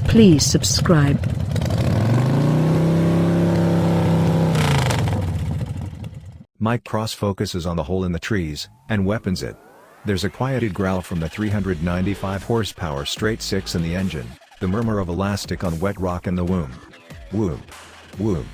Please subscribe. Mike cross focuses on the hole in the trees, and weapons it. There's a quieted growl from the 395 horsepower straight six in the engine, the murmur of elastic on wet rock and the whoomp, whoomp, whoomp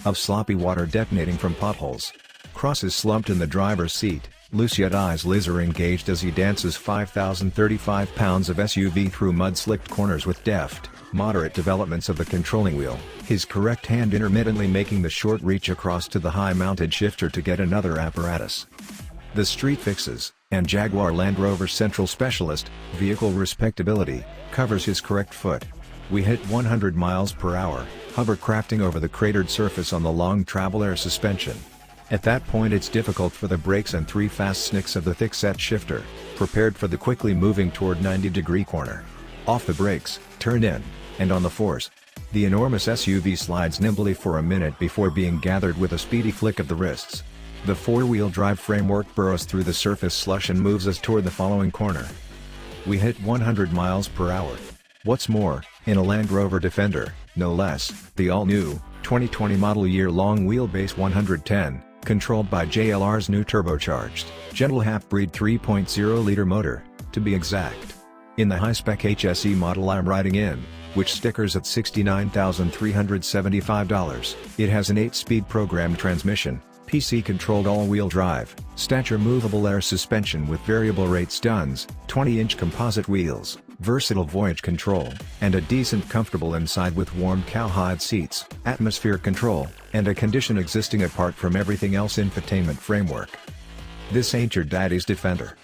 of sloppy water detonating from potholes. Cross is slumped in the driver's seat, loose yet eyes laser engaged as he dances 5,035 pounds of SUV through mud-slicked corners with deft, moderate developments of the controlling wheel, his correct hand intermittently making the short reach across to the high-mounted shifter to get another apparatus. The street fixes, and Jaguar Land Rover Central Specialist, Vehicle Respectability, covers his correct foot. We hit 100 miles per hour, hovercrafting over the cratered surface on the long travel air suspension. At that point it's difficult for the brakes and three fast snicks of the thickset shifter, prepared for the quickly moving toward 90-degree corner. Off the brakes, turn in, and on the force. The enormous SUV slides nimbly for a minute before being gathered with a speedy flick of the wrists. The four-wheel drive framework burrows through the surface slush and moves us toward the following corner. We hit 100 miles per hour. What's more, in a Land Rover Defender, no less, the all-new, 2020 model year long wheelbase 110, controlled by JLR's new turbocharged, gentle half-breed 3.0-liter motor, to be exact. In the high-spec HSE model I'm riding in, which stickers at $69,375, it has an 8-speed programmed transmission, PC-controlled all-wheel drive, stature movable air suspension with variable rate stuns, 20-inch composite wheels, versatile voyage control, and a decent comfortable inside with warm cowhide seats, atmosphere control, and a condition existing apart from everything else infotainment framework. This ain't your daddy's Defender.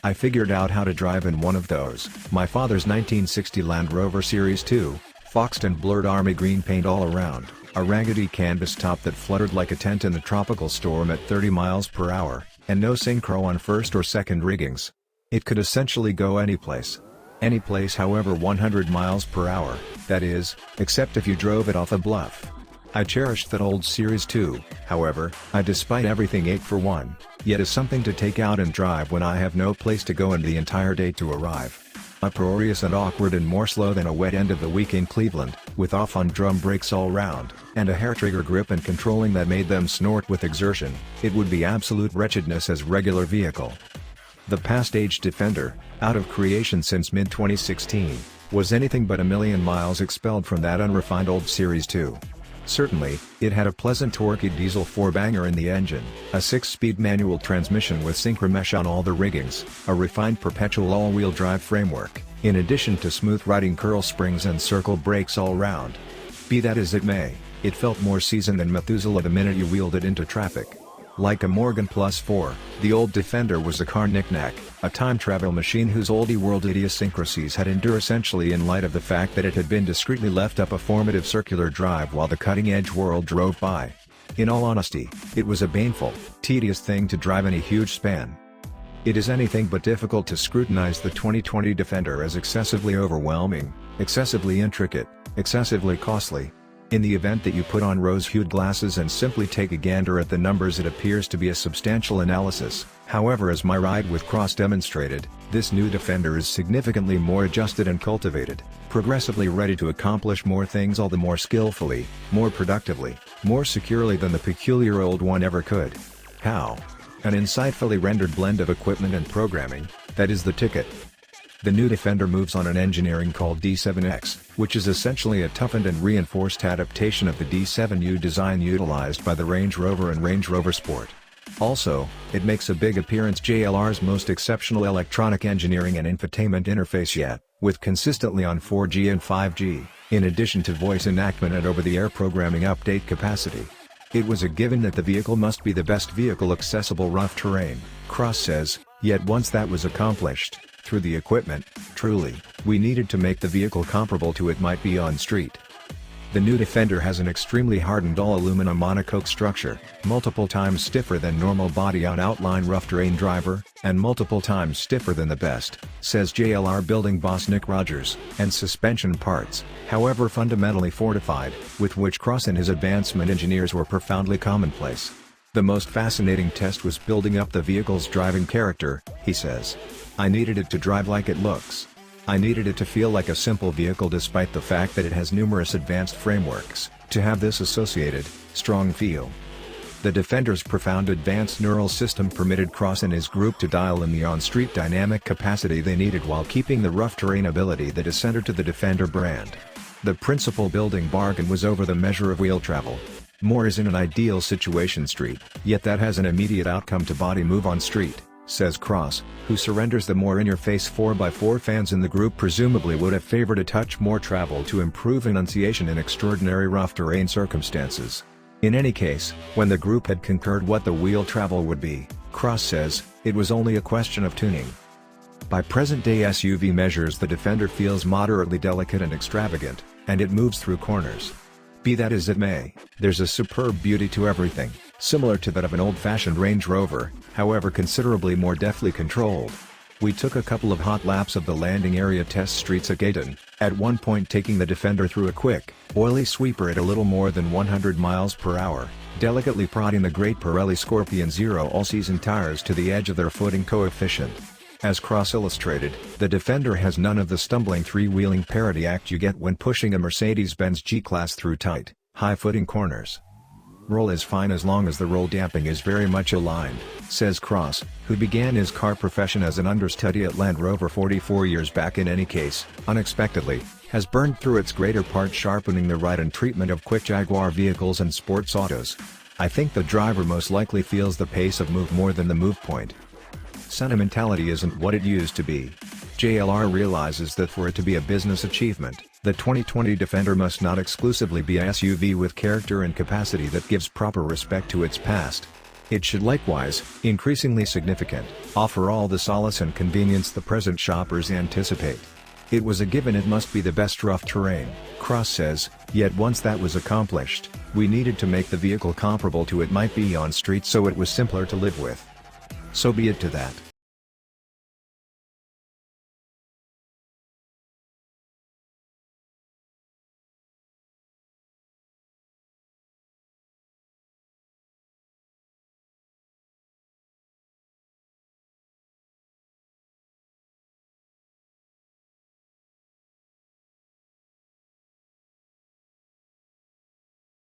I figured out how to drive in one of those, my father's 1960 Land Rover Series 2, foxed and blurred army green paint all around, a raggedy canvas top that fluttered like a tent in a tropical storm at 30 miles per hour, and no synchro on first or second riggings. It could essentially go anyplace. Anyplace however 100 miles per hour, that is, except if you drove it off a bluff. I cherished that old Series 2, however, despite everything 8 for 1, yet is something to take out and drive when I have no place to go and the entire day to arrive. Uproarious and awkward and more slow than a wet end of the week in Cleveland, with off-on drum brakes all round, and a hair trigger grip and controlling that made them snort with exertion, it would be absolute wretchedness as regular vehicle. The past-age Defender, out of creation since mid-2016, was anything but a million miles expelled from that unrefined old Series 2. Certainly, it had a pleasant torquey diesel 4-banger in the engine, a 6-speed manual transmission with synchromesh on all the riggings, a refined perpetual all-wheel drive framework, in addition to smooth riding curl springs and circle brakes all round. Be that as it may, it felt more seasoned than Methuselah the minute you wheeled it into traffic. Like a Morgan Plus 4, the old Defender was a car knick-knack, a time-travel machine whose oldie-world idiosyncrasies had endured essentially in light of the fact that it had been discreetly left up a formative circular drive while the cutting-edge world drove by. In all honesty, it was a baneful, tedious thing to drive any huge span. It is anything but difficult to scrutinize the 2020 Defender as excessively overwhelming, excessively intricate, excessively costly. In the event that you put on rose-hued glasses and simply take a gander at the numbers, it appears to be a substantial analysis. However, as my ride with Cross demonstrated, this new Defender is significantly more adjusted and cultivated, progressively ready to accomplish more things all the more skillfully, more productively, more securely than the peculiar old one ever could. How? An insightfully rendered blend of equipment and programming, that is the ticket. The new Defender moves on an engineering called D7X, which is essentially a toughened and reinforced adaptation of the D7U design utilized by the Range Rover and Range Rover Sport. Also, it makes a big appearance JLR's most exceptional electronic engineering and infotainment interface yet, with consistently on 4G and 5G, in addition to voice enactment and over-the-air programming update capacity. It was a given that the vehicle must be the best vehicle accessible rough terrain, Cross says, yet once that was accomplished, through the equipment, truly, we needed to make the vehicle comparable to it might be on street. The new Defender has an extremely hardened all-aluminum monocoque structure, multiple times stiffer than normal body on outline rough terrain driver, and multiple times stiffer than the best, says JLR building boss Nick Rogers, and suspension parts, however fundamentally fortified, with which Cross and his advancement engineers were profoundly commonplace. The most fascinating test was building up the vehicle's driving character, he says. I needed it to drive like it looks. I needed it to feel like a simple vehicle despite the fact that it has numerous advanced frameworks, to have this associated, strong feel. The Defender's profound advanced neural system permitted Cross and his group to dial in the on-street dynamic capacity they needed while keeping the rough terrain ability that is centered to the Defender brand. The principal building bargain was over the measure of wheel travel. More is in an ideal situation street, yet that has an immediate outcome to body move on street, says Cross, who surrenders the more in-your-face 4x4 fans in the group presumably would have favored a touch more travel to improve enunciation in extraordinary rough terrain circumstances. In any case, when the group had concurred what the wheel travel would be, Cross says, it was only a question of tuning. By present-day SUV measures the Defender feels moderately delicate and extravagant, and it moves through corners. Be that as it may, there's a superb beauty to everything, similar to that of an old-fashioned Range Rover, however considerably more deftly controlled. We took a couple of hot laps of the landing area test streets at Gayton, at one point taking the Defender through a quick, oily sweeper at a little more than 100 miles per hour, delicately prodding the great Pirelli Scorpion Zero all-season tires to the edge of their footing coefficient. As Cross illustrated, the Defender has none of the stumbling three-wheeling parity act you get when pushing a Mercedes-Benz G-Class through tight, high-footing corners. Roll is fine as long as the roll damping is very much aligned, says Cross, who began his car profession as an understudy at Land Rover 44 years back. In any case, unexpectedly, has burned through its greater part sharpening the ride and treatment of quick Jaguar vehicles and sports autos. I think the driver most likely feels the pace of move more than the move point. Sentimentality isn't what it used to be. JLR realizes that for it to be a business achievement, the 2020 Defender must not exclusively be an SUV with character and capacity that gives proper respect to its past. It should likewise, increasingly significant, offer all the solace and convenience the present shoppers anticipate. It was a given it must be the best rough terrain, Cross says, yet once that was accomplished, we needed to make the vehicle comparable to it might be on street so it was simpler to live with. So be it to that.